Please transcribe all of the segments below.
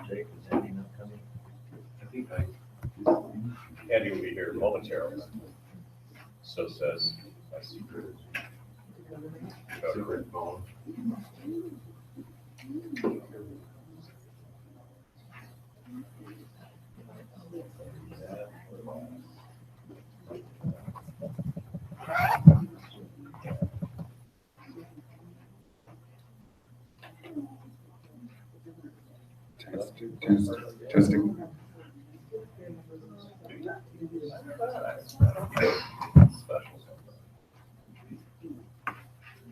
Jake, is Andy not coming? I think Andy will be here momentarily. So says my secret. Secret phone. Testing.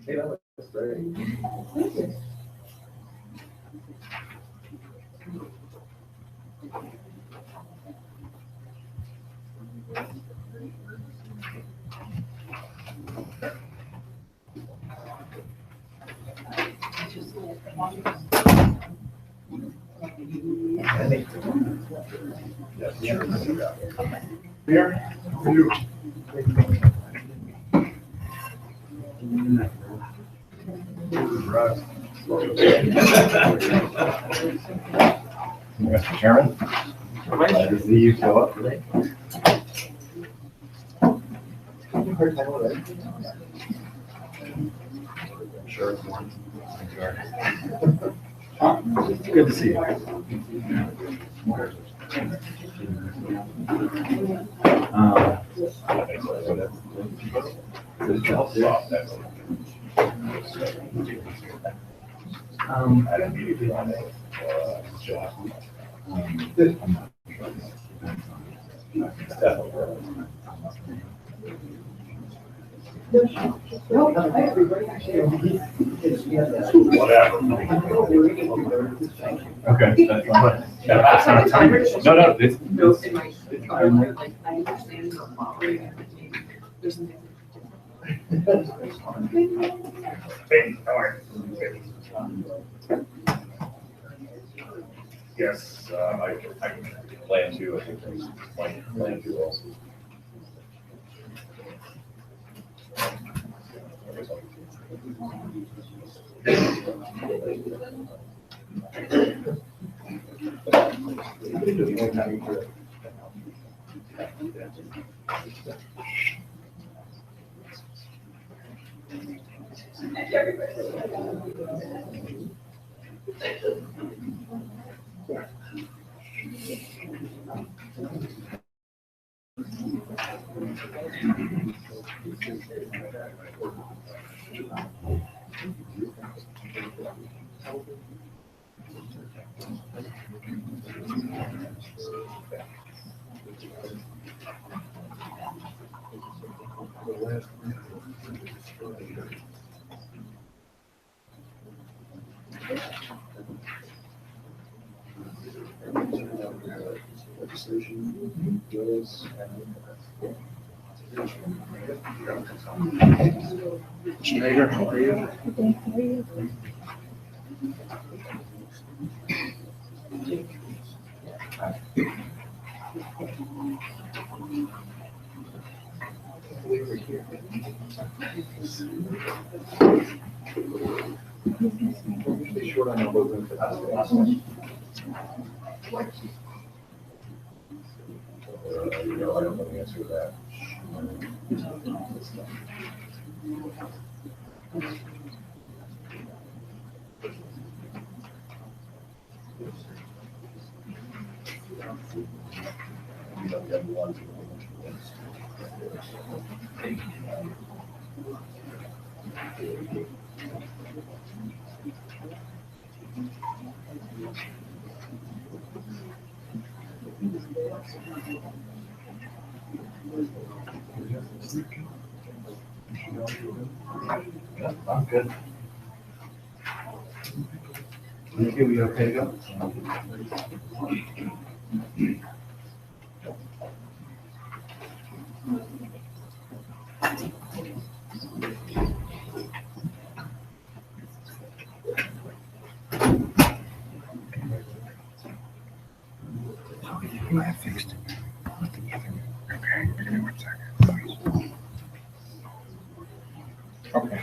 Hey, that looks great. Here. You. Mr. Chairman, glad to see you show up today. Sure. Good to see you. Whatever. Okay, that's fine. That's not time. No, no, it's. I understand your following everything. There's nothing Hey, how are you? Yes, I plan to, I think there's plan to also. Schneider, how are you? Stay short on your movement for that. I don't know the answer to that. Yeah, I'm good. Thank you. You okay to go? I fixed it. Okay, give me 1 second. Okay.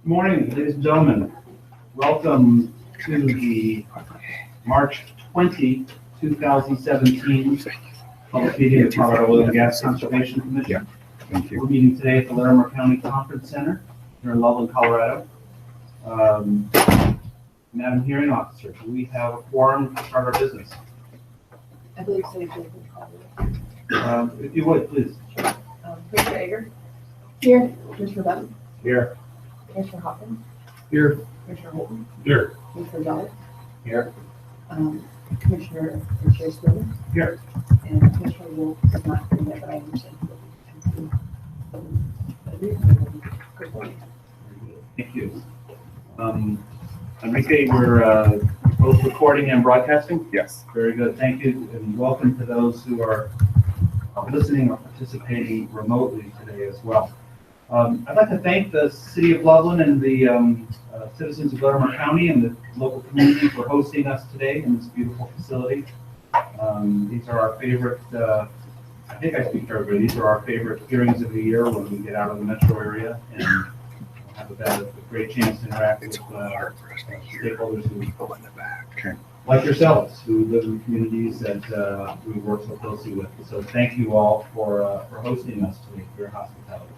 Morning, ladies and gentlemen. Welcome to the March 20, 2017 public meeting of Colorado Oil and Gas Conservation Commission. Thank you. We're meeting today at the Larimer County Conference Center here in Loveland, Colorado. Madam Hearing Officer, do we have a quorum to start our business? I believe so. If you would, please. Commissioner Ager? Here. Commissioner Button? Here. Commissioner Hopkins? Here. Commissioner Holton? Here. Commissioner Dollar? Here. Commissioner Chair Smith? Here. And Commissioner Wolf is not here yet, but I understand. Thank you. Enrique, we're both recording and broadcasting? Yes. Very good. Thank you, and welcome to those who are listening or participating remotely today as well. I'd like to thank the City of Loveland and the citizens of Larimer County and the local community for hosting us today in this beautiful facility. These are our favorite, I think I speak for everybody, these are our favorite hearings of the year when we get out of the metro area and have a great chance to interact with stakeholders who, like yourselves, who live in communities that we work so closely with. So thank you all for hosting us today, for your hospitality.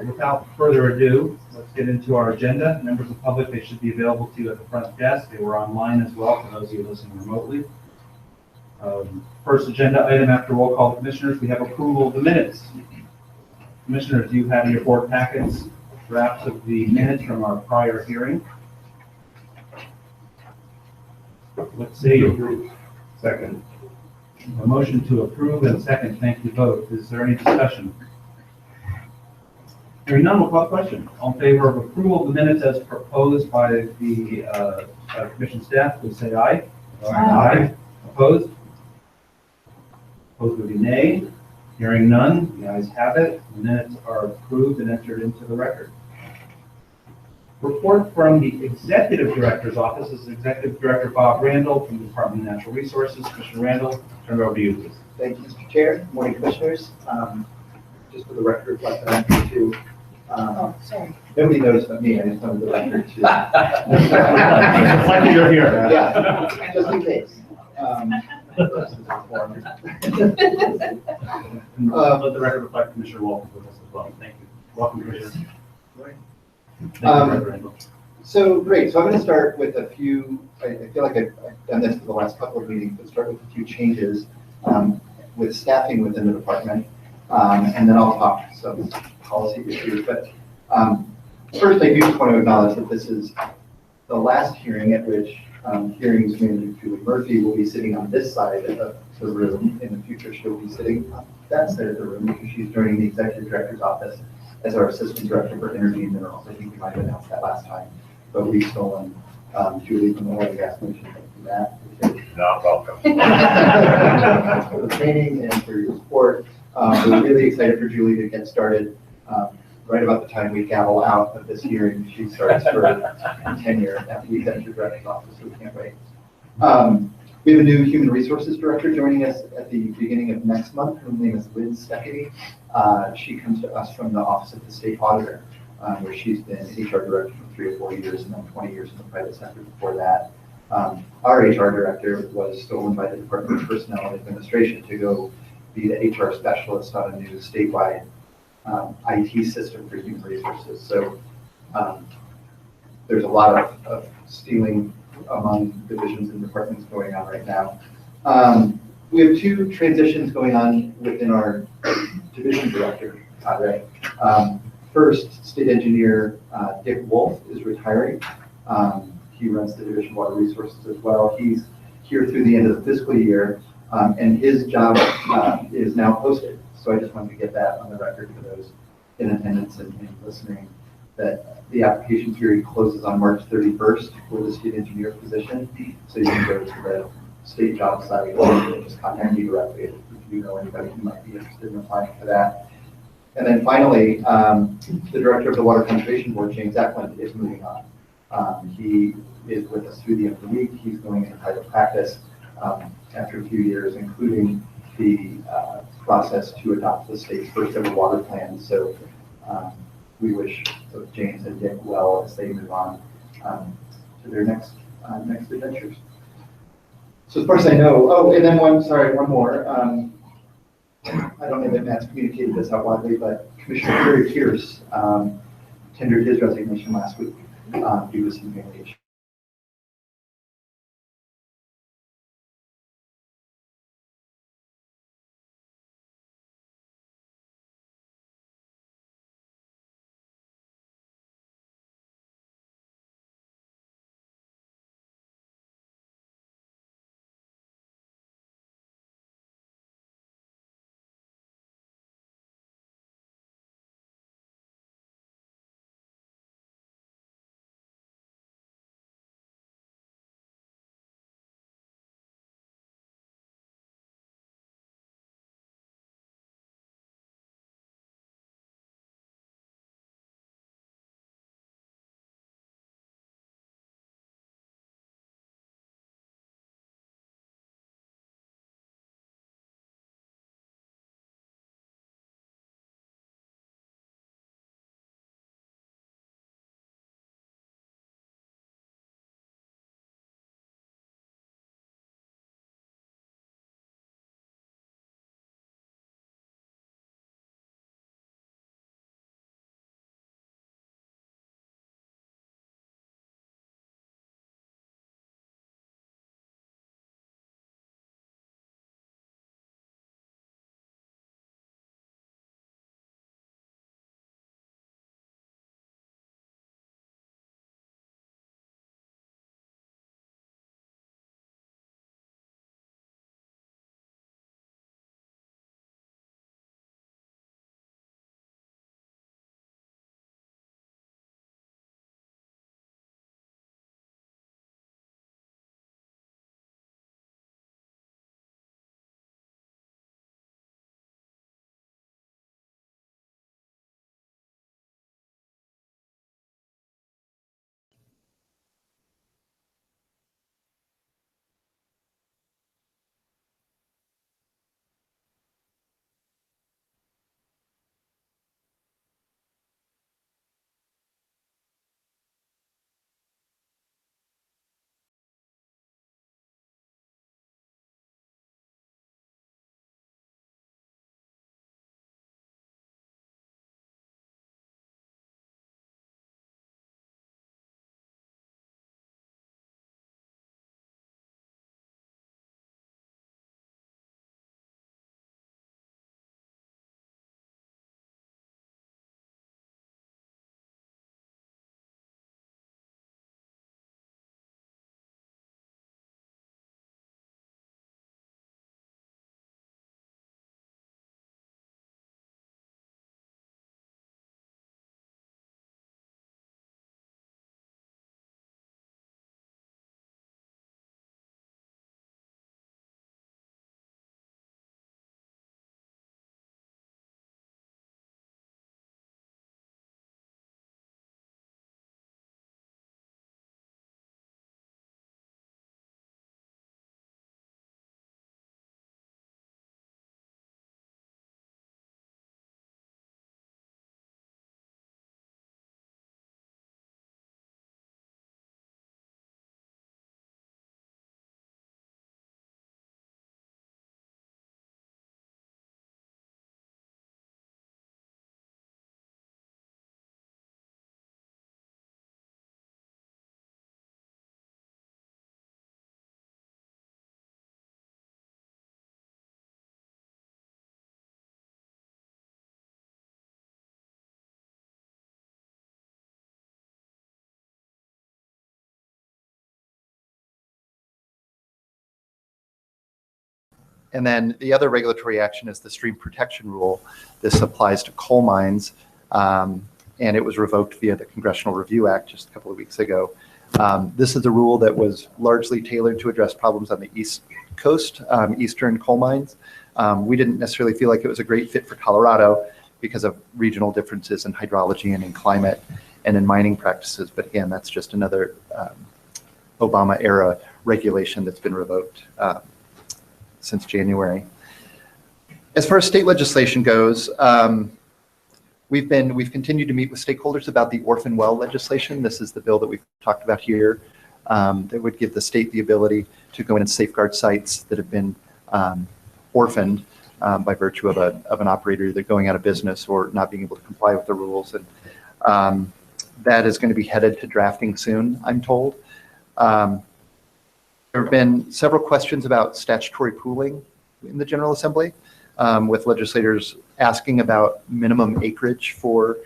Without further ado, let's get into our agenda. Members of the public, they should be available to you at the front desk. They were online as well for those of you listening remotely. First agenda item after roll call commissioners, we have approval of the minutes. Commissioners, do you have in your board packets drafts of the minutes from our prior hearing? Let's see. Second. A motion to approve and second, thank you both. Is there any discussion? Hearing none, we'll call the question. All in favor of approval of the minutes as proposed by the commission staff, please say aye. Aye. Opposed? Opposed would be nay. Hearing none, the ayes have it. The minutes are approved and entered into the record. Report from the Executive Director's Office. This is Executive Director Bob Randall from the Department of Natural Resources. Commissioner Randall, turn it over to you, please. Thank you, Mr. Chair. Good morning, Commissioners. Just for the record, like the record too. Sorry. Nobody knows but me. I just wanted the record too. Like you're here. Yeah, just in case. Let the record reflect Commissioner Wolf with us as well. Thank you. Welcome, Commissioner. Thank you, Director Randall. So great. So I'm going to start with a few. I feel like I've done this for the last couple of meetings, but start with a few changes with staffing within the department, and then I'll talk some policy issues. But first, I do just want to acknowledge that this is the last hearing at which hearings manager Julie Murphy will be sitting on this side of the room. In the future, she'll be sitting on that side of the room because she's joining the Executive Director's Office as our Assistant Director for Energy and Minerals. I think we might have announced that last time, but we've stolen Julie from the Oil and Gas Commission. Thank you for that. Not welcome. For the training and for your support. We're really excited for Julie to get started right about the time we gavel out of this hearing. She starts her tenure at the Executive Director's Office, so we can't wait. We have a new Human Resources Director joining us at the beginning of next month. Her name is Liz Stephanie. She comes to us from the Office of the State Auditor, where she's been HR Director for 3 or 4 years and then 20 years in the private sector before that. Our HR Director was stolen by the Department of Personnel and Administration to go be the HR specialist on a new statewide IT system for human resources. So there's a lot of stealing among divisions and departments going on right now. We have 2 transitions going on within our division director cadre. First, State Engineer Dick Wolf is retiring. He runs the Division of Water Resources as well. He's here through the end of the fiscal year, and his job is now posted. So I just wanted to get that on the record for those in attendance and listening, that the application period closes on March 31st for the state engineer position. So you can go to the state job site and just contact me directly if you know anybody who might be interested in applying for that. And then finally, the director of the Water Conservation Board, James Eklund, is moving on. He is with us through the end of the week. He's going into private practice. after a few years, including the process to adopt the state's first ever water plan. So we wish both James and Dick well as they move on to their next adventures. So as far as I know, oh, and then one more. I don't know that Matt's communicated this out widely, but Commissioner Harry Pierce tendered his resignation last week due to some family issues. And then the other regulatory action is the stream protection rule. This applies to coal mines, and it was revoked via the Congressional Review Act just a couple of weeks ago. This is a rule that was largely tailored to address problems on the East Coast, eastern coal mines. We didn't necessarily feel like it was a great fit for Colorado because of regional differences in hydrology and in climate and in mining practices. But again, that's just another Obama era regulation that's been revoked since January. As far as state legislation goes, we've continued to meet with stakeholders about the orphan well legislation. This is the bill that we've talked about here that would give the state the ability to go in and safeguard sites that have been orphaned by virtue of an operator either going out of business or not being able to comply with the rules. And that is going to be headed to drafting soon, I'm told. There have been several questions about statutory pooling in the General Assembly, with legislators asking about minimum acreage for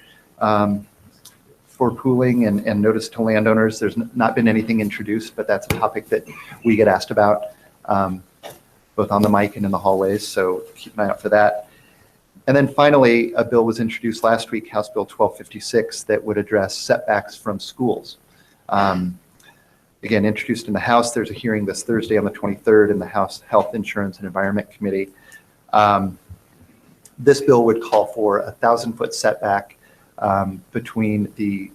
pooling and notice to landowners. There's not been anything introduced, but that's a topic that we get asked about both on the mic and in the hallways, so keep an eye out for that. And then finally, a bill was introduced last week, House Bill 1256, that would address setbacks from schools. Again, introduced in the House. There's a hearing this Thursday on the 23rd in the House Health, Insurance, and Environment Committee. This bill would call for a 1,000-foot setback between the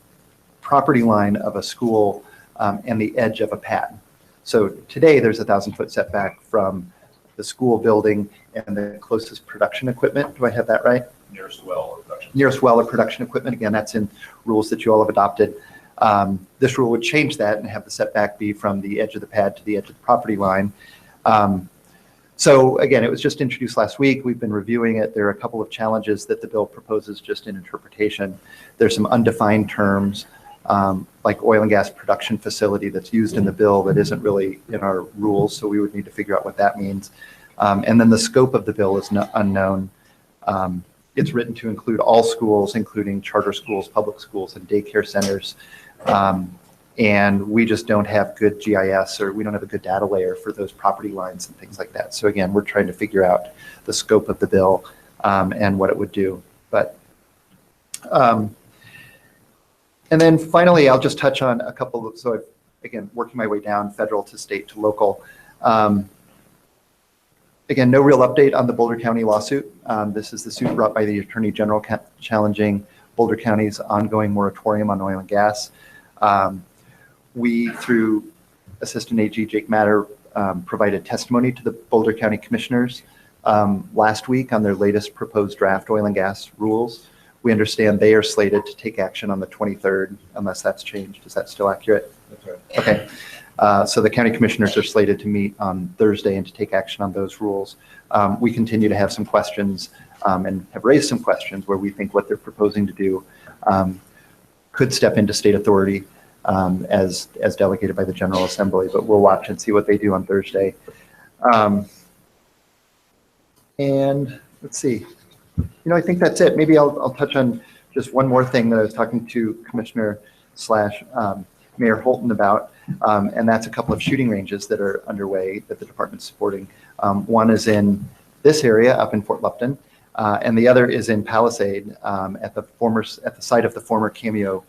property line of a school and the edge of a pad. So today there's a 1,000-foot setback from the school building and the closest production equipment. Do I have that right? Nearest well or production. Nearest well or production equipment. Again, that's in rules that you all have adopted. This rule would change that and have the setback be from the edge of the pad to the edge of the property line. So again, it was just introduced last week. We've been reviewing it. There are a couple of challenges that the bill proposes just in interpretation. There's some undefined terms like oil and gas production facility that's used in the bill that isn't really in our rules. So we would need to figure out what that means. And then the scope of the bill is unknown. It's written to include all schools, including charter schools, public schools, and daycare centers. And we just don't have good GIS, or we don't have a good data layer for those property lines and things like that. So again, we're trying to figure out the scope of the bill and what it would do. But and then finally, I'll just touch on a couple of, so I've, again, working my way down federal to state to local. Again, no real update on the Boulder County lawsuit. This is the suit brought by the Attorney General challenging Boulder County's ongoing moratorium on oil and gas. We, through Assistant AG Jake Matter, provided testimony to the Boulder County Commissioners last week on their latest proposed draft oil and gas rules. We understand they are slated to take action on the 23rd, unless that's changed. Is that still accurate? That's right. Okay. So the county commissioners are slated to meet on Thursday and to take action on those rules. We continue to have some questions and have raised some questions where we think what they're proposing to do could step into state authority as delegated by the General Assembly, but we'll watch and see what they do on Thursday. And let's see. I think that's it. Maybe I'll touch on just one more thing that I was talking to Commissioner / Mayor Holton about, and that's a couple of shooting ranges that are underway that the department's supporting. One is in this area up in Fort Lupton, and the other is in Palisade at the site of the former Cameo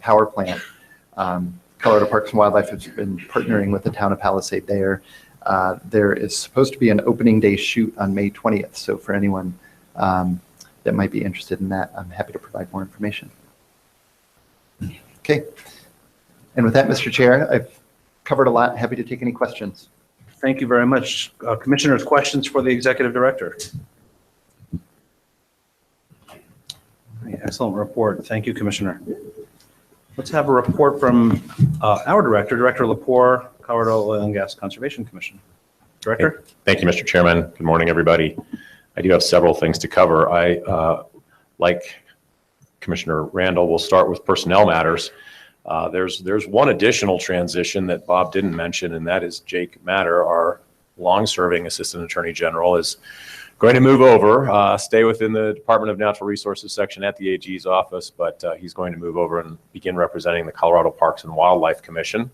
power plant. Colorado Parks and Wildlife has been partnering with the town of Palisade there. There is supposed to be an opening day shoot on May 20th. So for anyone that might be interested in that, I'm happy to provide more information. Okay. And with that, Mr. Chair, I've covered a lot. Happy to take any questions. Thank you very much. Commissioners, questions for the Executive Director? Excellent report. Thank you, Commissioner. Let's have a report from our Director, Director Lepore, Colorado Oil and Gas Conservation Commission. Director? Thank you, Mr. Chairman. Good morning, everybody. I do have several things to cover. I, like Commissioner Randall, will start with personnel matters. There's one additional transition that Bob didn't mention, and that is Jake Matter, our long-serving Assistant Attorney General, is going to move over, stay within the Department of Natural Resources section at the AG's office, but he's going to move over and begin representing the Colorado Parks and Wildlife Commission.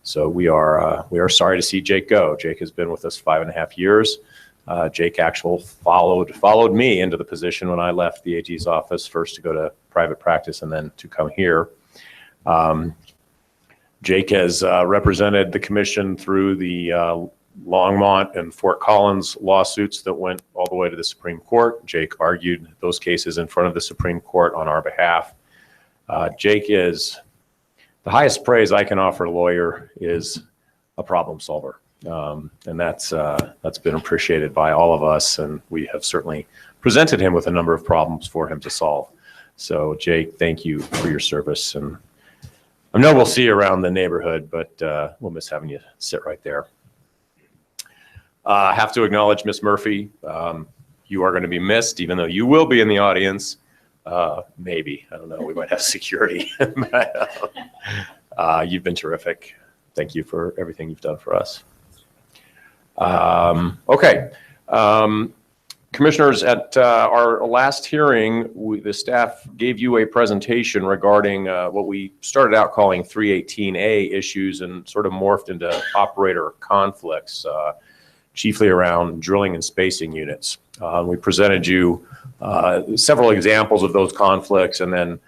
So we are sorry to see Jake go. Jake has been with us 5.5 years. Jake actually followed me into the position when I left the AG's office, first to go to private practice and then to come here. Jake has represented the commission through the Longmont and Fort Collins lawsuits that went all the way to the Supreme Court. Jake argued those cases in front of the Supreme Court on our behalf. Jake is, the highest praise I can offer a lawyer is a problem solver. And that's been appreciated by all of us, and we have certainly presented him with a number of problems for him to solve. So Jake, thank you for your service, and I know we'll see you around the neighborhood, but we'll miss having you sit right there. I have to acknowledge Miss Murphy. You are going to be missed, even though you will be in the audience. Maybe, I don't know, we might have security. You've been terrific. Thank you for everything you've done for us. Okay. Commissioners, at our last hearing, the staff gave you a presentation regarding what we started out calling 318A issues and sort of morphed into operator conflicts, chiefly around drilling and spacing units. We presented you several examples of those conflicts, and then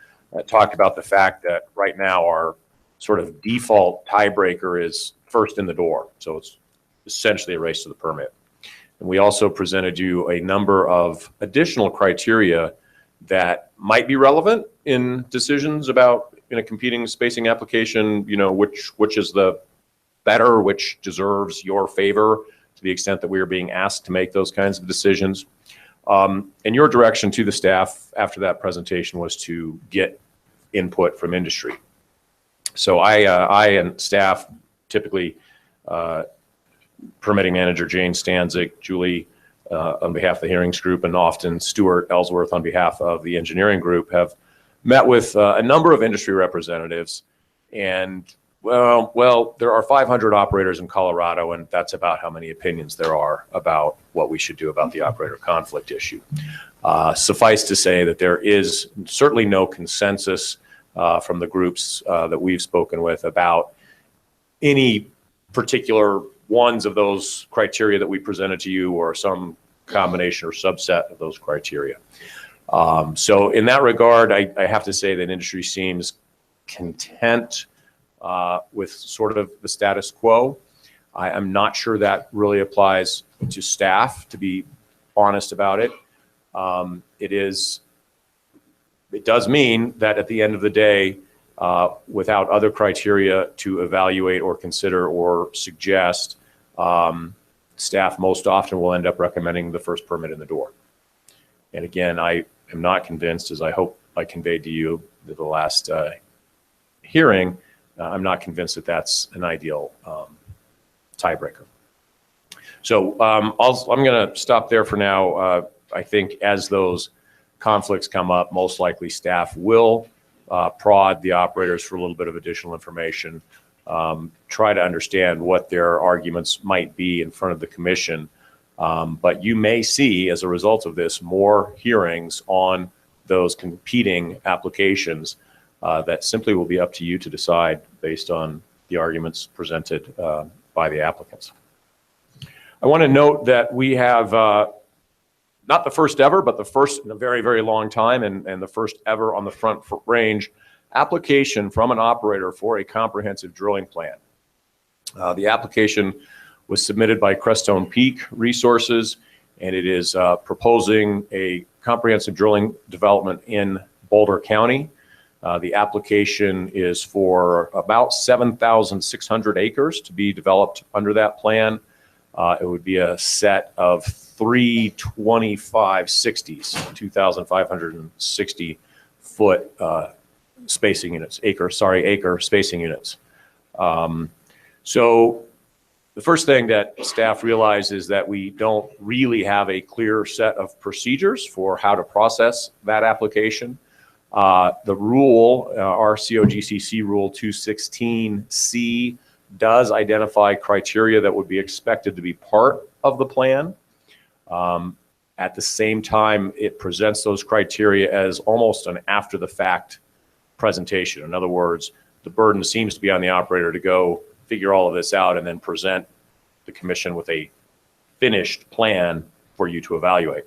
talked about the fact that right now our sort of default tiebreaker is first in the door. So it's essentially a race to the permit. And we also presented you a number of additional criteria that might be relevant in decisions about in a competing spacing application, you know, which is the better, which deserves your favor to the extent that we are being asked to make those kinds of decisions. And your direction to the staff after that presentation was to get input from industry. So I and staff, typically permitting manager Jane Stanzik, Julie on behalf of the hearings group, and often Stuart Ellsworth on behalf of the engineering group, have met with a number of industry representatives. And well, there are 500 operators in Colorado, and that's about how many opinions there are about what we should do about the operator conflict issue. Suffice to say that there is certainly no consensus from the groups that we've spoken with about any particular ones of those criteria that we presented to you, or some combination or subset of those criteria. So in that regard, I have to say that industry seems content with sort of the status quo. I am not sure that really applies to staff, to be honest about it. It does mean that at the end of the day, without other criteria to evaluate or consider or suggest, staff most often will end up recommending the first permit in the door. And again, I am not convinced, as I hope I conveyed to you at the last hearing, I'm not convinced that that's an ideal tiebreaker. So I'm going to stop there for now. I think as those conflicts come up, most likely staff will prod the operators for a little bit of additional information, try to understand what their arguments might be in front of the commission. But you may see, as a result of this, more hearings on those competing applications that simply will be up to you to decide based on the arguments presented by the applicants. I want to note that we have not the first ever, but the first in a very, very long time, and the first ever on the Front Range application from an operator for a comprehensive drilling plan. The application was submitted by Crestone Peak Resources, and it is proposing a comprehensive drilling development in Boulder County. The application is for about 7,600 acres to be developed under that plan. It would be a set of 3 2560s, 2,560 foot spacing units, acre spacing units. So the first thing that staff realized is that we don't really have a clear set of procedures for how to process that application. The rule, our COGCC rule 216C, does identify criteria that would be expected to be part of the plan. At the same time, it presents those criteria as almost an after-the-fact presentation. In other words, the burden seems to be on the operator to go figure all of this out and then present the commission with a finished plan for you to evaluate.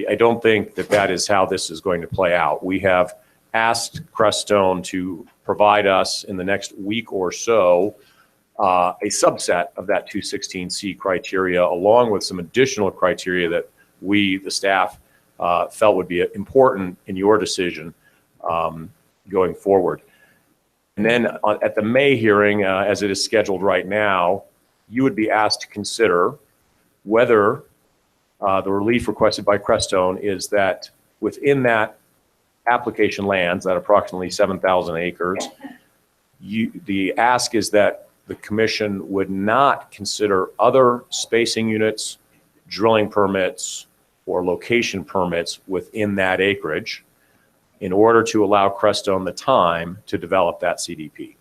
I don't think that that is how this is going to play out. We have asked Crestone to provide us in the next week or so a subset of that 216C criteria, along with some additional criteria that we, the staff, felt would be important in your decision going forward. And then at the May hearing, as it is scheduled right now, you would be asked to consider whether the relief requested by Crestone is that within that application lands, that approximately 7,000 acres, the ask is that the commission would not consider other spacing units, drilling permits, or location permits within that acreage in order to allow Crestone the time to develop that CDP.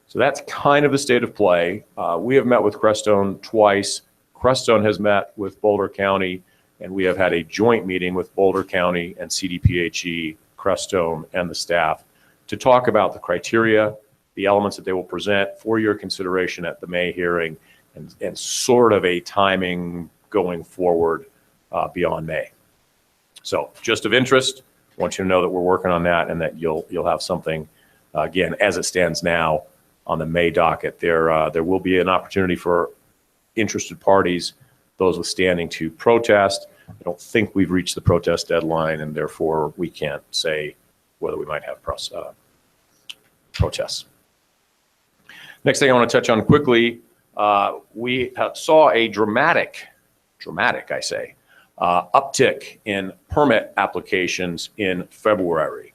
So that's kind of the state of play. We have met with Crestone twice. Crestone has met with Boulder County, and we have had a joint meeting with Boulder County and CDPHE, Crestone, and the staff to talk about the criteria, the elements that they will present for your consideration at the May hearing, and sort of a timing going forward beyond May. So just of interest, I want you to know that we're working on that and that you'll have something, again, as it stands now on the May docket. There will be an opportunity for interested parties, those with standing, to protest. I don't think we've reached the protest deadline, and therefore we can't say whether we might have protests. Next thing I want to touch on quickly, we saw a dramatic, I say, uptick in permit applications in February.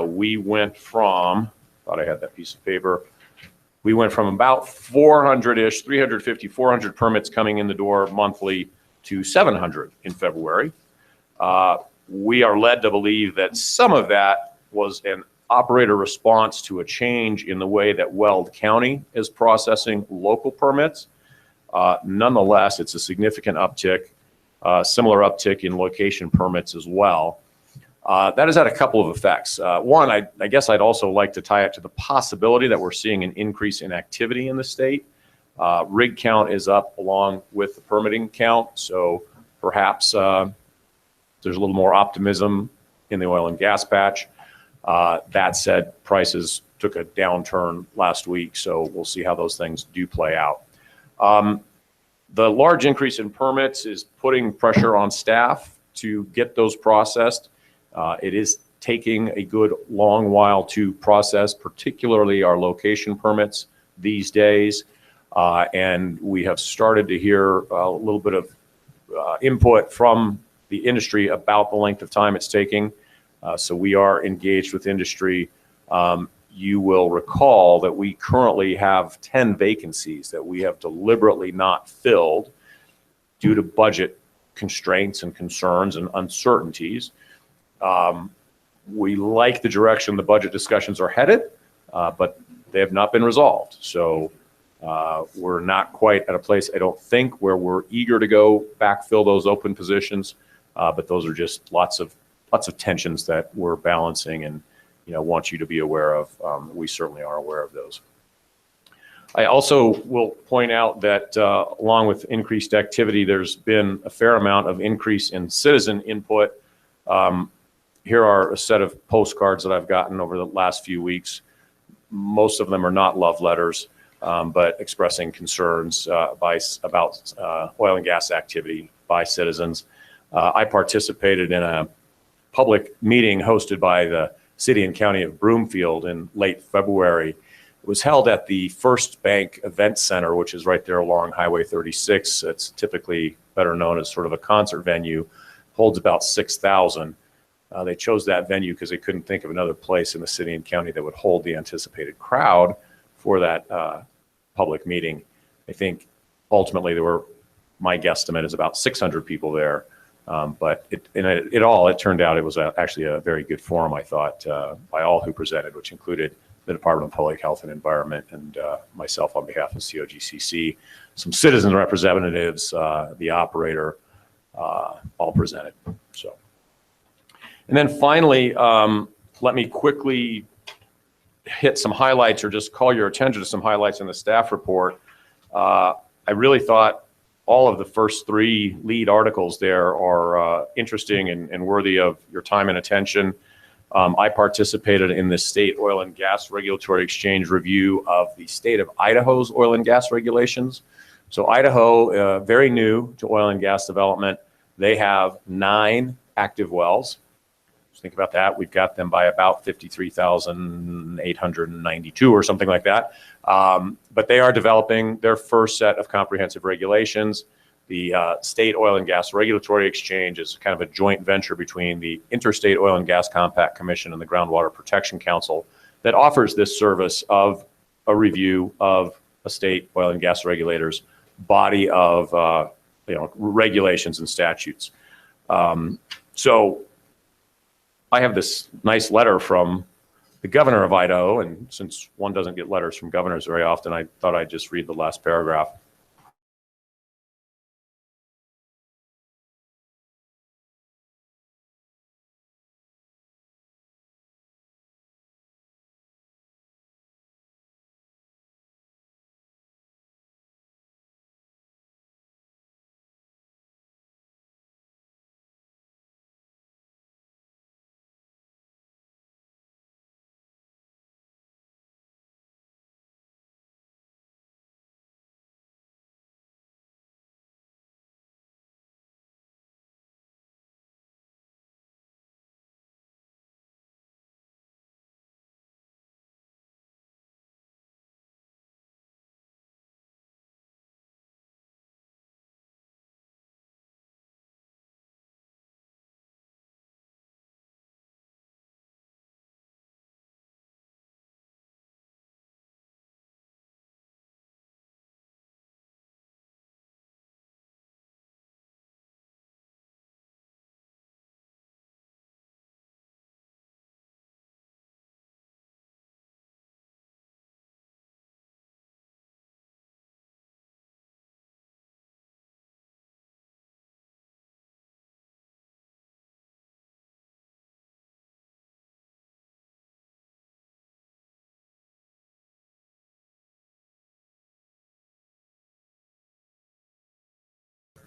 We went from, thought I had that piece of paper, we went from about 400-ish, 350, 400 permits coming in the door monthly to 700 in February. We are led to believe that some of that was an operator response to a change in the way that Weld County is processing local permits. Nonetheless, it's a significant uptick, similar uptick in location permits as well. That has had a couple of effects. One, I guess I'd also like to tie it to the possibility that we're seeing an increase in activity in the state. Rig count is up along with the permitting count, so perhaps there's a little more optimism in the oil and gas patch. That said, prices took a downturn last week, so we'll see how those things do play out. The large increase in permits is putting pressure on staff to get those processed. It is taking a good long while to process, particularly our location permits these days. And we have started to hear a little bit of input from the industry about the length of time it's taking. So we are engaged with industry. You will recall that we currently have 10 vacancies that we have deliberately not filled due to budget constraints and concerns and uncertainties. We like the direction the budget discussions are headed, but they have not been resolved. So we're not quite at a place, I don't think, where we're eager to go backfill those open positions, but those are just lots of tensions that we're balancing and want you to be aware of. We certainly are aware of those. I also will point out that along with increased activity, there's been a fair amount of increase in citizen input. Here are a set of postcards that I've gotten over the last few weeks. Most of them are not love letters, but expressing concerns about oil and gas activity by citizens. I participated in a public meeting hosted by the City and County of Broomfield in late February. It was held at the First Bank Event Center, which is right there along Highway 36. It's typically better known as sort of a concert venue, holds about 6,000. They chose that venue because they couldn't think of another place in the city and county that would hold the anticipated crowd for that public meeting. I think ultimately there were, my guesstimate is about 600 people there. But it turned out it was actually a very good forum, I thought, by all who presented, which included the Department of Public Health and Environment and myself on behalf of COGCC, some citizen representatives, the operator, all presented. So, and then finally, let me quickly hit some highlights or just call your attention to some highlights in the staff report. I really thought all of the first three lead articles there are interesting and worthy of your time and attention. I participated in the State Oil and Gas Regulatory Exchange review of the state of Idaho's oil and gas regulations. So Idaho, very new to oil and gas development, they have 9 active wells. think about that. We've got them by about 53,892 or something like that. But they are developing their first set of comprehensive regulations. The State Oil and Gas Regulatory Exchange is kind of a joint venture between the Interstate Oil and Gas Compact Commission and the Groundwater Protection Council that offers this service of a review of a state oil and gas regulators' body of regulations and statutes. So I have this nice letter from the governor of Idaho, and since one doesn't get letters from governors very often, I thought I'd just read the last paragraph.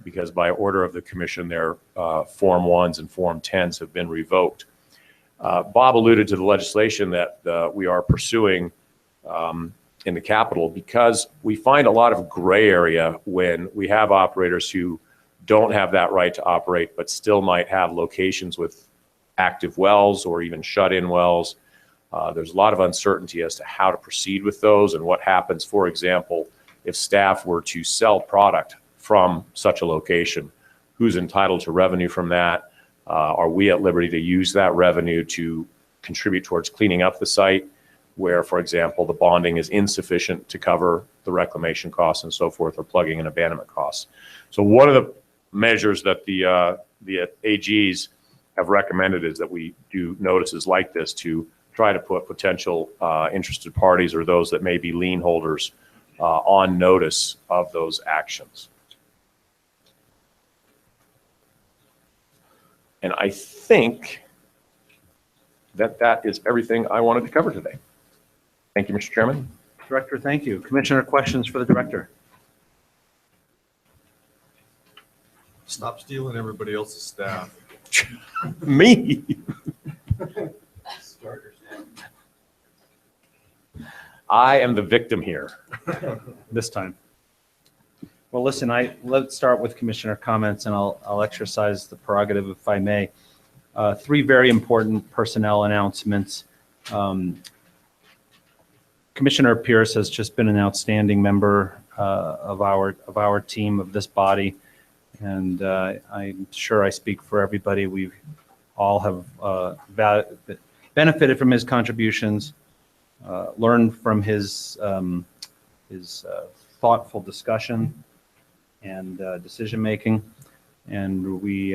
Because by order of the commission, their Form 1s and Form 10s have been revoked. Bob alluded to the legislation that we are pursuing in the Capitol, because we find a lot of gray area when we have operators who don't have that right to operate, but still might have locations with active wells or even shut-in wells. There's a lot of uncertainty as to how to proceed with those and what happens, for example, if staff were to sell product from such a location. Who's entitled to revenue from that? Are we at liberty to use that revenue to contribute towards cleaning up the site where, for example, the bonding is insufficient to cover the reclamation costs and so forth, or plugging and abandonment costs? So one of the measures that the AGs have recommended is that we do notices like this to try to put potential interested parties or those that may be lien holders on notice of those actions. And I think that that is everything I wanted to cover today. Thank you, Mr. Chairman. Director, thank you. Commissioner, questions for the director? Stop stealing everybody else's staff. Me? I am the victim here. This time. Well, listen, let's start with commissioner comments, and I'll exercise the prerogative if I may. Three very important personnel announcements. Commissioner Pierce has just been an outstanding member of our team, of this body, and I'm sure I speak for everybody. We all have benefited from his contributions, learned from his thoughtful discussion and decision-making, and we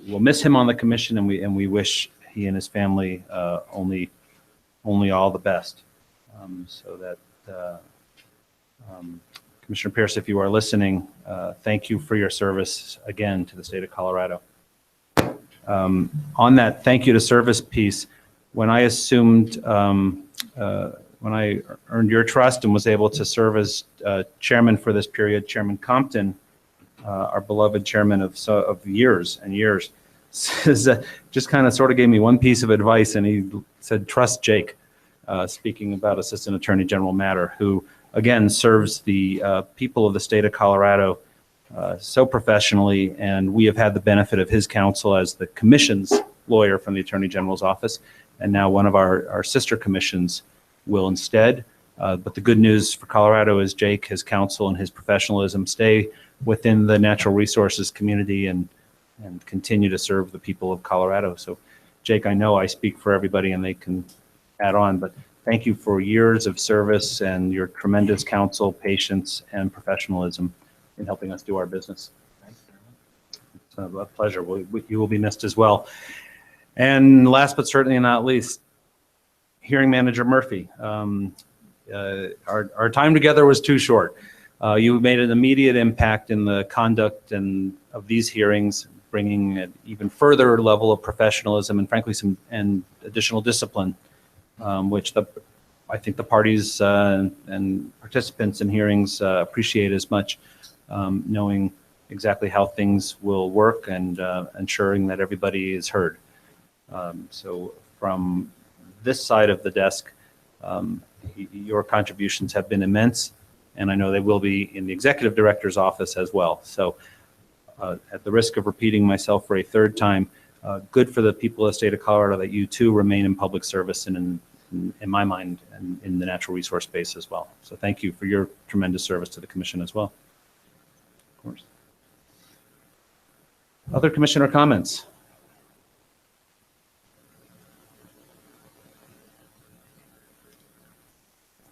will miss him on the commission, and we wish he and his family only all the best. So that Commissioner Pierce, if you are listening, thank you for your service again to the state of Colorado. On that thank you to service piece, when I assumed when I earned your trust and was able to serve as chairman for this period, Chairman Compton, our beloved chairman of years and years, just kind of sort of gave me one piece of advice, and he said, trust Jake, speaking about Assistant Attorney General Matter, who, again, serves the people of the state of Colorado so professionally, and we have had the benefit of his counsel as the commission's lawyer from the Attorney General's office, and now one of our sister commissions will instead. But the good news for Colorado is Jake, his counsel, and his professionalism stay within the natural resources community and continue to serve the people of Colorado. So, Jake, I know I speak for everybody and they can add on, but thank you for years of service and your tremendous counsel, patience, and professionalism in helping us do our business. It's a pleasure. You will be missed as well. And last but certainly not least, Hearing Manager Murphy. Our time together was too short. You made an immediate impact in the conduct of these hearings, bringing an even further level of professionalism and frankly some additional discipline, which I think the parties and participants in hearings appreciate as much, knowing exactly how things will work and ensuring that everybody is heard. So from this side of the desk, your contributions have been immense, and I know they will be in the executive director's office as well. So at the risk of repeating myself for a third time, good for the people of the state of Colorado that you too remain in public service and in my mind and in the natural resource space as well. So thank you for your tremendous service to the commission as well. Of course. Other commissioner comments?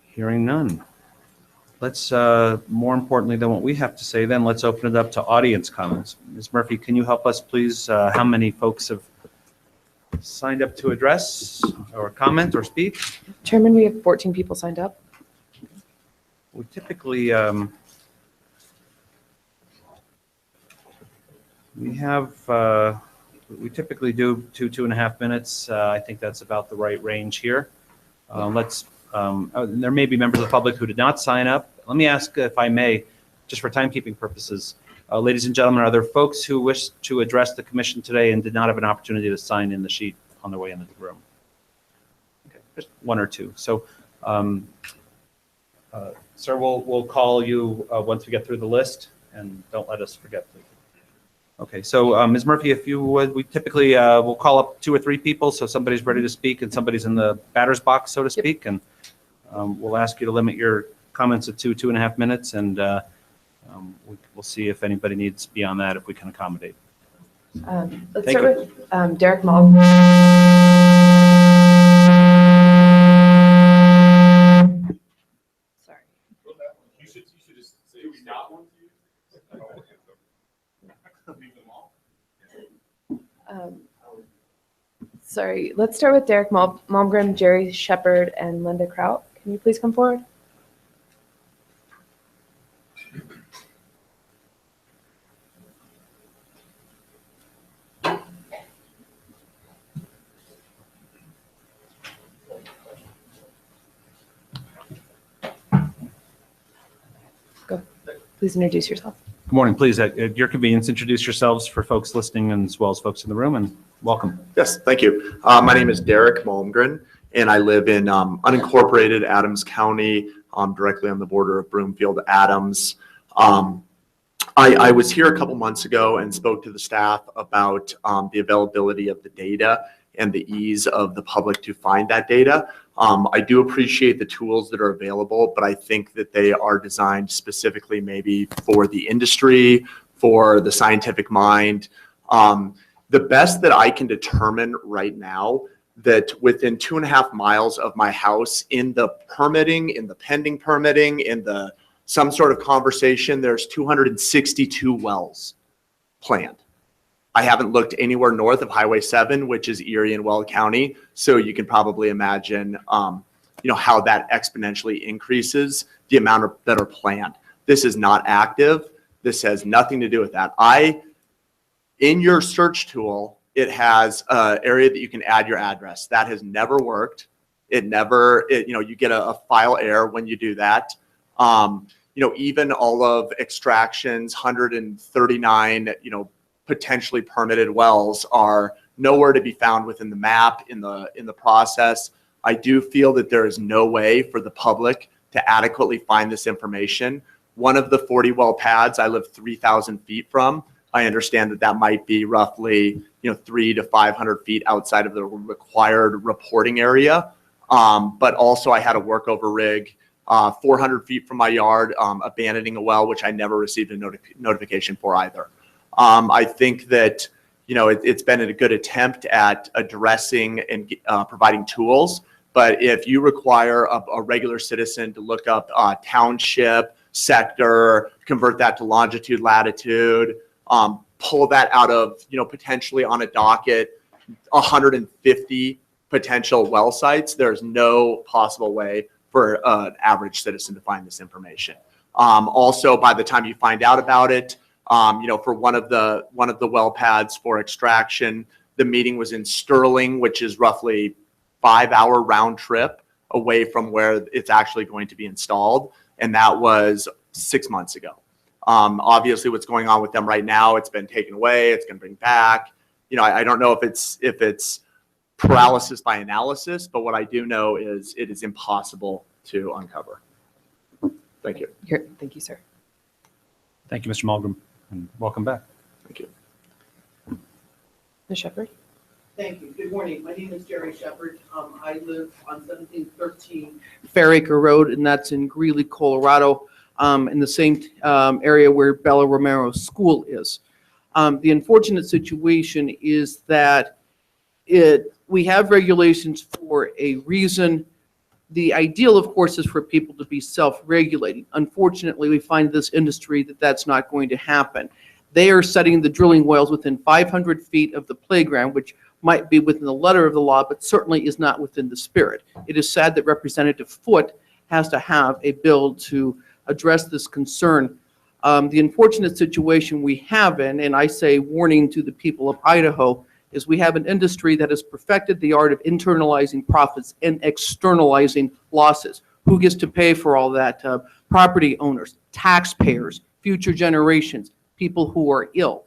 Hearing none. Let's, more importantly than what we have to say then, let's open it up to audience comments. Ms. Murphy, can you help us please, how many folks have signed up to address or comment or speak? Chairman, we have 14 people signed up. We typically, we typically do 2.5 minutes. I think that's about the right range here. There may be members of the public who did not sign up. Let me ask, if I may, just for timekeeping purposes, ladies and gentlemen, are there folks who wish to address the commission today and did not have an opportunity to sign in the sheet on their way into the room? Okay, just one or two. So, sir, we'll call you once we get through the list, and don't let us forget, please. Okay, so Ms. Murphy, if you would, we typically will call up 2 or 3 people, so somebody's ready to speak and somebody's in the batter's box, so to speak, and we'll ask you to limit your comments to 2.5 minutes, and we'll see if anybody needs beyond that, if we can accommodate. Let's start with Derek Mull. Sorry. You should just say, do we not want to use it? Leave them all? Sorry, let's start with Derek Malmgren, Jerry Shepard, and Linda Kraut. Can you please come forward? Go. Please introduce yourself. Good morning. Please, at your convenience, introduce yourselves for folks listening and as well as folks in the room, and welcome. Yes, thank you. My name is Derek Malmgren, and I live in unincorporated Adams County, directly on the border of Broomfield, Adams. I was here a couple months ago and spoke to the staff about the availability of the data and the ease of the public to find that data. I do appreciate the tools that are available, but I think that they are designed specifically maybe for the industry, for the scientific mind. The best that I can determine right now, that within 2.5 miles of my house, in the permitting, in the pending permitting, in the some sort of conversation, there's 262 wells planned. I haven't looked anywhere north of Highway 7, which is Erie and Weld County. So you can probably imagine, how that exponentially increases the amount that are planned. This is not active. This has nothing to do with that. In your search tool, it has an area that you can add your address. That has never worked. You get a file error when you do that. Even all of extractions, 139, potentially permitted wells are nowhere to be found within the map in the process. I do feel that there is no way for the public to adequately find this information. One of the 40 well pads I live 3,000 feet from, I understand that that might be roughly, 300 to 500 feet outside of the required reporting area. But also I had a workover rig 400 feet from my yard, abandoning a well, which I never received a notification for either. I think that, it's been a good attempt at addressing and providing tools. But if you require a regular citizen to look up township, sector, convert that to longitude, latitude, pull that out of, potentially on a docket, 150 potential well sites, there's no possible way for an average citizen to find this information. Also, by the time you find out about it, for one of the well pads for extraction, the meeting was in Sterling, which is roughly 5-hour round trip away from where it's actually going to be installed. And that was 6 months ago. Obviously what's going on with them right now, it's been taken away, it's going to bring back. I don't know if it's paralysis by analysis, but what I do know is it is impossible to uncover. Thank you. Thank you, sir. Thank you, Mr. Mulgrim, and welcome back. Thank you. Ms. Shepherd? Thank you. Good morning. My name is Jerry Shepherd. I live on 1713 Fairacre Road, and that's in Greeley, Colorado, in the same area where Bella Romero School is. The unfortunate situation is that we have regulations for a reason. The ideal, of course, is for people to be self-regulating. Unfortunately, we find in this industry that that's not going to happen. They are setting the drilling wells within 500 feet of the playground, which might be within the letter of the law, but certainly is not within the spirit. It is sad that Representative Foote has to have a bill to address this concern. The unfortunate situation we have and I say warning to the people of Idaho, is we have an industry that has perfected the art of internalizing profits and externalizing losses. Who gets to pay for all that? Property owners, taxpayers, future generations, people who are ill.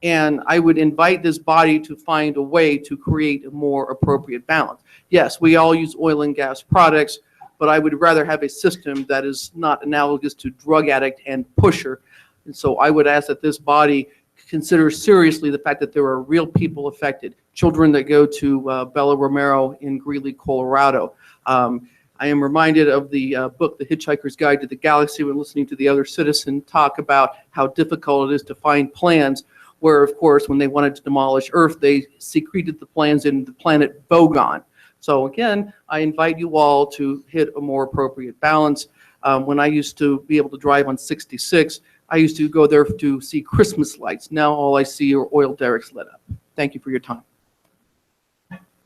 And I would invite this body to find a way to create a more appropriate balance. Yes, we all use oil and gas products, but I would rather have a system that is not analogous to drug addict and pusher. And so I would ask that this body consider seriously the fact that there are real people affected, children that go to Bella Romero in Greeley, Colorado. I am reminded of the book, The Hitchhiker's Guide to the Galaxy, when listening to the other citizen talk about how difficult it is to find plans, where, of course, when they wanted to demolish Earth, they secreted the plans in the planet Bogon. So again, I invite you all to hit a more appropriate balance. When I used to be able to drive on 66, I used to go there to see Christmas lights. Now all I see are oil derricks lit up. Thank you for your time.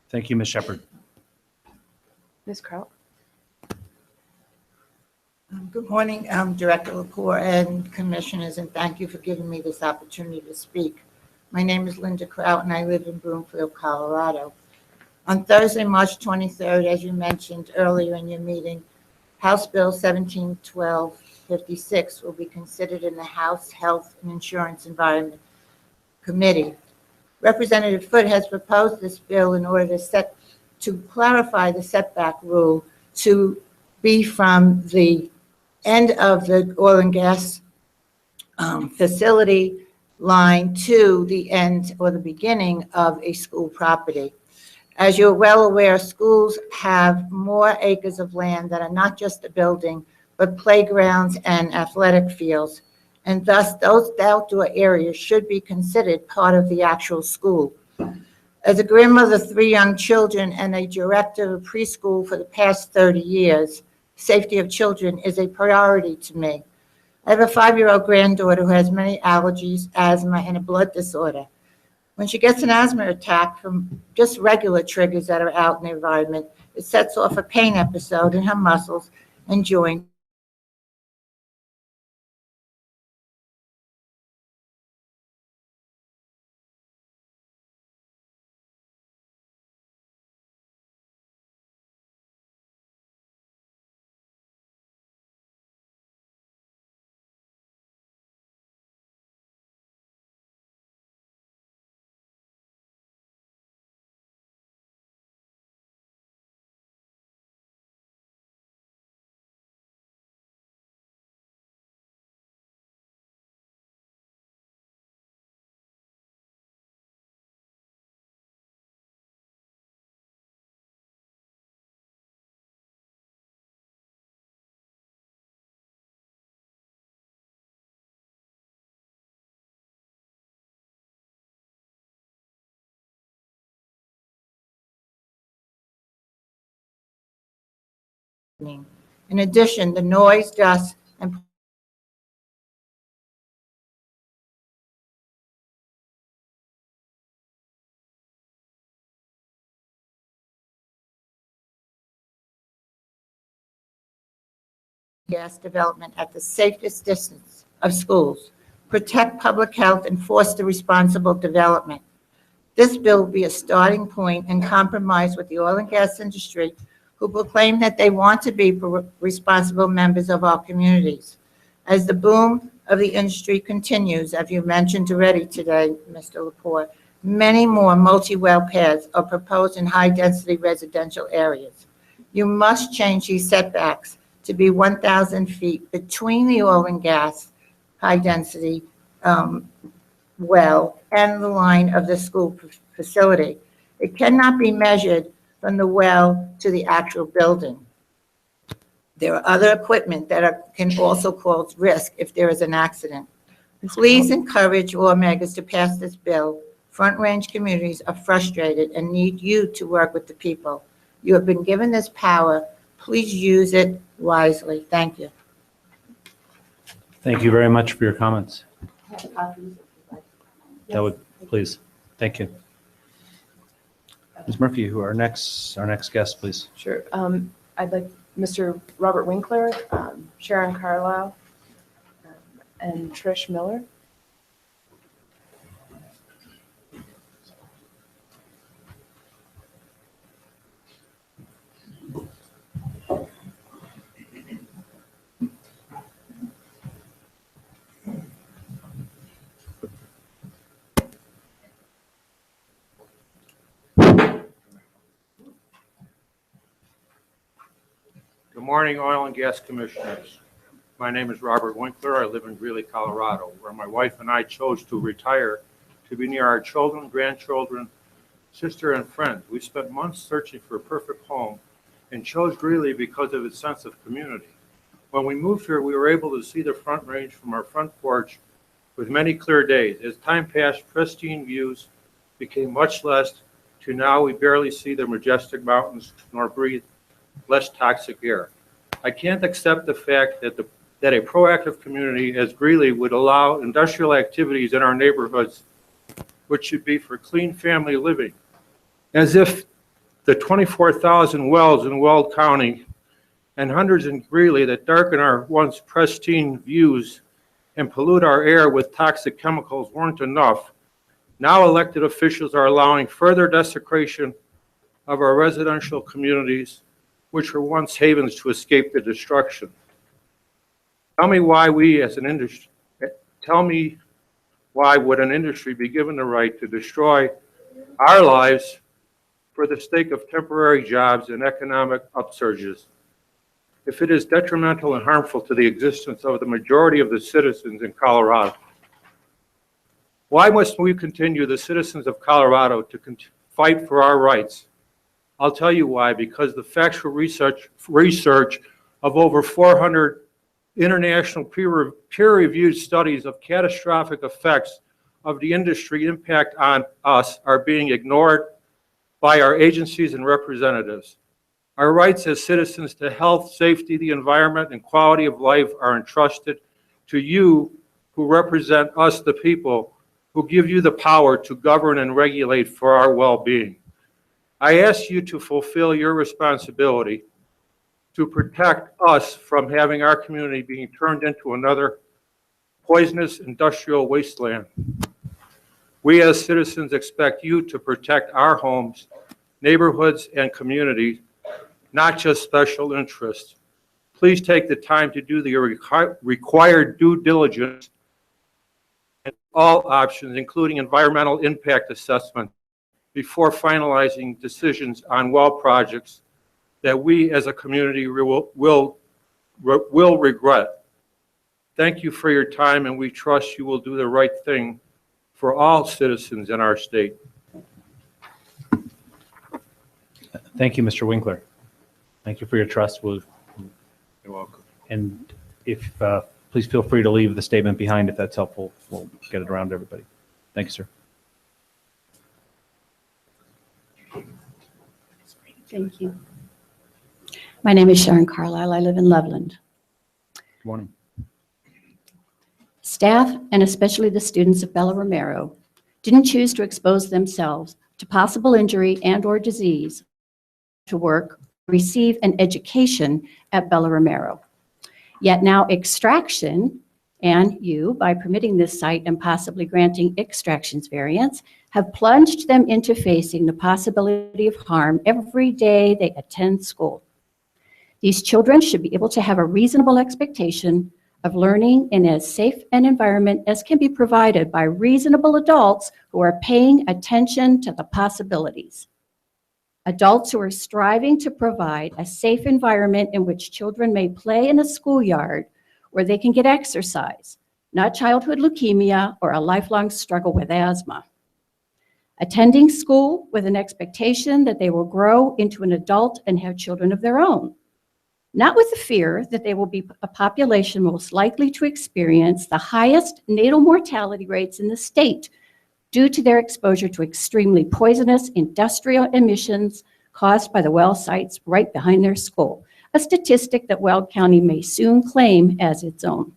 Thank you, Ms. Shepherd. Ms. Kraut? Good morning, Director Lepore and Commissioners, and thank you for giving me this opportunity to speak. My name is Linda Kraut, and I live in Broomfield, Colorado. On Thursday, March 23rd, as you mentioned earlier in your meeting, House Bill 1712-56 will be considered in the House Health and Insurance Environment Committee. Representative Foote has proposed this bill in order to clarify the setback rule to be from the end of the oil and gas facility line to the end or the beginning of a school property. As you're well aware, schools have more acres of land that are not just a building, but playgrounds and athletic fields. And thus, those outdoor areas should be considered part of the actual school. As a grandmother of 3 young children and a director of preschool for the past 30 years, safety of children is a priority to me. I have a 5-year-old granddaughter who has many allergies, asthma, and a blood disorder. When she gets an asthma attack from just regular triggers that are out in the environment, it sets off a pain episode in her muscles and joints. In addition, the noise, dust, and gas development at the safest distance of schools, protect public health, and foster responsible development. This bill will be a starting point and compromise with the oil and gas industry, who proclaim that they want to be responsible members of our communities. As the boom of the industry continues, as you mentioned already today, Mr. Laporte, many more multi-well pads are proposed in high-density residential areas. You must change these setbacks to be 1,000 feet between the oil and gas high-density well and the line of the school facility. It cannot be measured from the well to the actual building. There are other equipment that can also cause risk if there is an accident. Please encourage lawmakers to pass this bill. Front Range communities are frustrated and need you to work with the people. You have been given this power. Please use it wisely. Thank you. Thank you very much for your comments. I have copies if you'd like. That would, please. Thank you. Ms. Murphy, who are our next guest, please. Sure. I'd like Mr. Robert Winkler, Sharon Carlisle, and Trish Miller. Good morning, oil and gas commissioners. My name is Robert Winkler. I live in Greeley, Colorado, where my wife and I chose to retire to be near our children, grandchildren, sister, and friends. We spent months searching for a perfect home and chose Greeley because of its sense of community. When we moved here, we were able to see the Front Range from our front porch with many clear days. As time passed, pristine views became much less, to now we barely see the majestic mountains nor breathe less toxic air. I can't accept the fact that a proactive community as Greeley would allow industrial activities in our neighborhoods, which should be for clean family living, as if the 24,000 wells in Weld County and hundreds in Greeley that darken our once pristine views and pollute our air with toxic chemicals weren't enough. Now elected officials are allowing further desecration of our residential communities, which were once havens to escape the destruction. Tell me why we as an industry, tell me why would an industry be given the right to destroy our lives for the sake of temporary jobs and economic upsurges, if it is detrimental and harmful to the existence of the majority of the citizens in Colorado? Why must we continue, the citizens of Colorado, to fight for our rights? I'll tell you why. Because the factual research of over 400 international peer-reviewed studies of catastrophic effects of the industry impact on us are being ignored by our agencies and representatives. Our rights as citizens to health, safety, the environment, and quality of life are entrusted to you who represent us, the people, who give you the power to govern and regulate for our well-being. I ask you to fulfill your responsibility to protect us from having our community being turned into another poisonous industrial wasteland. We as citizens expect you to protect our homes, neighborhoods, and communities, not just special interests. Please take the time to do the required due diligence and all options, including environmental impact assessment, before finalizing decisions on well projects that we as a community will regret. Thank you for your time, and we trust you will do the right thing for all citizens in our state. Thank you, Mr. Winkler. Thank you for your trust. You're welcome. And if, please feel free to leave the statement behind if that's helpful. We'll get it around to everybody. Thank you, sir. Thank you. My name is Sharon Carlisle. I live in Loveland. Good morning. Staff, and especially the students of Bella Romero, didn't choose to expose themselves to possible injury and/or disease to work, receive an education at Bella Romero. Yet now extraction and you, by permitting this site and possibly granting extractions variance, have plunged them into facing the possibility of harm every day they attend school. These children should be able to have a reasonable expectation of learning in as safe an environment as can be provided by reasonable adults who are paying attention to the possibilities. Adults who are striving to provide a safe environment in which children may play in a schoolyard where they can get exercise, not childhood leukemia or a lifelong struggle with asthma. Attending school with an expectation that they will grow into an adult and have children of their own, not with the fear that they will be a population most likely to experience the highest natal mortality rates in the state due to their exposure to extremely poisonous industrial emissions caused by the well sites right behind their school, a statistic that Weld County may soon claim as its own.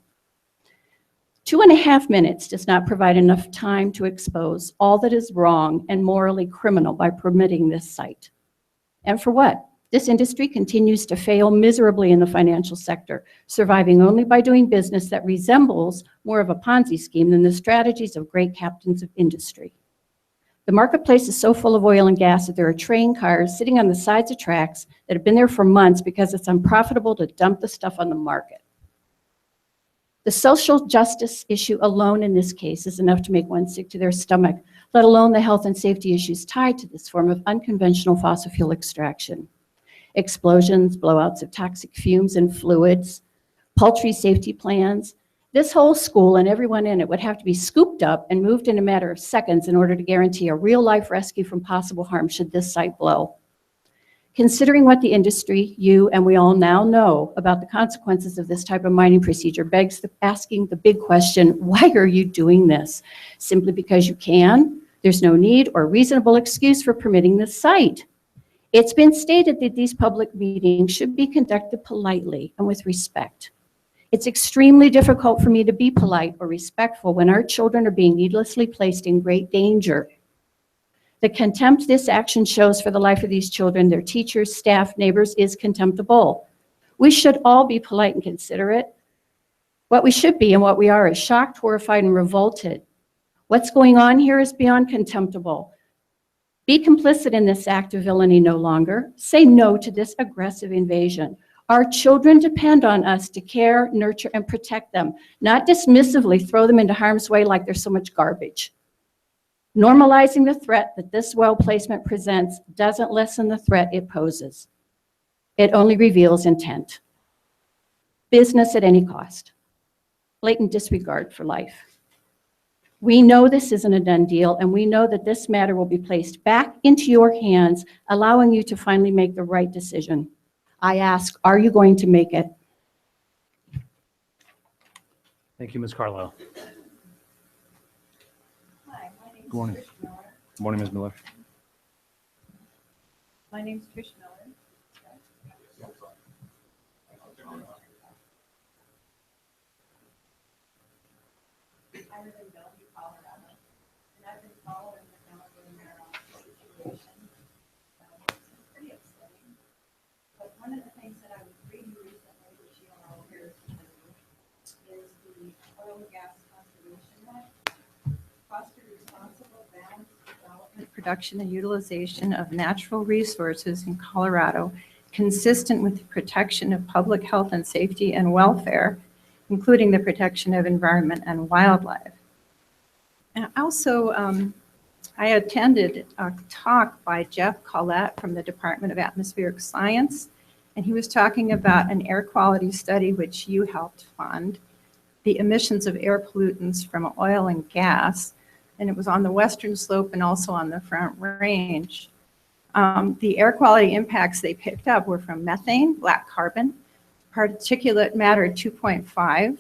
2.5 minutes does not provide enough time to expose all that is wrong and morally criminal by permitting this site. And for what? This industry continues to fail miserably in the financial sector, surviving only by doing business that resembles more of a Ponzi scheme than the strategies of great captains of industry. The marketplace is so full of oil and gas that there are train cars sitting on the sides of tracks that have been there for months because it's unprofitable to dump the stuff on the market. The social justice issue alone in this case is enough to make one sick to their stomach, let alone the health and safety issues tied to this form of unconventional fossil fuel extraction. Explosions, blowouts of toxic fumes and fluids, poultry safety plans. This whole school and everyone in it would have to be scooped up and moved in a matter of seconds in order to guarantee a real-life rescue from possible harm should this site blow. Considering what the industry, you, and we all now know about the consequences of this type of mining procedure begs asking the big question, why are you doing this? Simply because you can? There's no need or reasonable excuse for permitting this site. It's been stated that these public meetings should be conducted politely and with respect. It's extremely difficult for me to be polite or respectful when our children are being needlessly placed in great danger. The contempt this action shows for the life of these children, their teachers, staff, neighbors is contemptible. We should all be polite and considerate. What we should be and what we are is shocked, horrified, and revolted. What's going on here is beyond contemptible. Be complicit in this act of villainy no longer. Say no to this aggressive invasion. Our children depend on us to care, nurture, and protect them, not dismissively throw them into harm's way like they're so much garbage. Normalizing the threat that this well placement presents doesn't lessen the threat it poses. It only reveals intent. Business at any cost. Blatant disregard for life. We know this isn't a done deal, and we know that this matter will be placed back into your hands, allowing you to finally make the right decision. I ask, are you going to make it? Thank you, Ms. Carlisle. Hi, my name is Good morning. Trish Miller. Good morning, Ms. Miller. My name is Trish Miller. I live in Bellevue, Colorado, and I've been following the Bella Romero situation. It's pretty upsetting. But one of the things that I was reading recently, which you all here is the Oil and Gas Conservation Act, foster responsible, balanced development, production, and utilization of natural resources in Colorado, consistent with the protection of public health and safety and welfare, including the protection of environment and wildlife. And also, I attended a talk by Jeff Collette from the Department of Atmospheric Science, and he was talking about an air quality study which you helped fund, the emissions of air pollutants from oil and gas, and it was on the western slope and also on the Front Range. The air quality impacts they picked up were from methane, black carbon, particulate matter 2.5,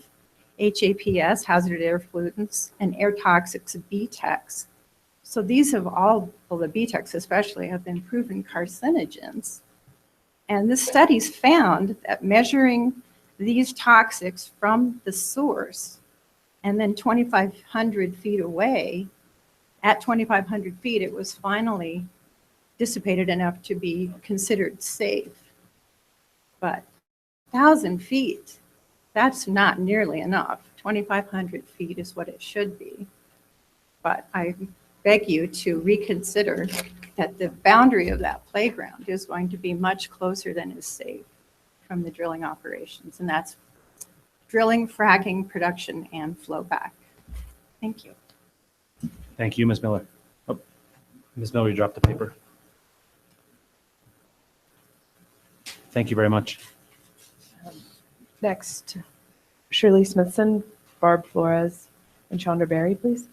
HAPS, hazardous air pollutants, and air toxics, BTEX. So these have all, well, the BTEX especially, have been proven carcinogens. And the studies found that measuring these toxics from the source and then 2,500 feet away, at 2,500 feet, it was finally dissipated enough to be considered safe. But 1,000 feet, that's not nearly enough. 2,500 feet is what it should be. But I beg you to reconsider that the boundary of that playground is going to be much closer than is safe from the drilling operations. And that's drilling, fracking, production, and flow back. Thank you. Thank you, Ms. Miller. Oh, Ms. Miller, you dropped the paper. Thank you very much. Next, Shirley Smithson, Barb Flores, and Chandra Berry, please.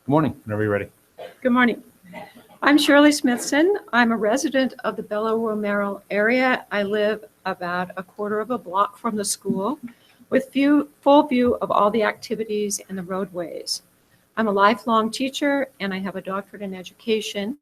Good morning, whenever you're ready. Good morning. I'm Shirley Smithson. I'm a resident of the Bella Romero area. I live about a quarter of a block from the school with full view of all the activities and the roadways. I'm a lifelong teacher and I have a doctorate in education.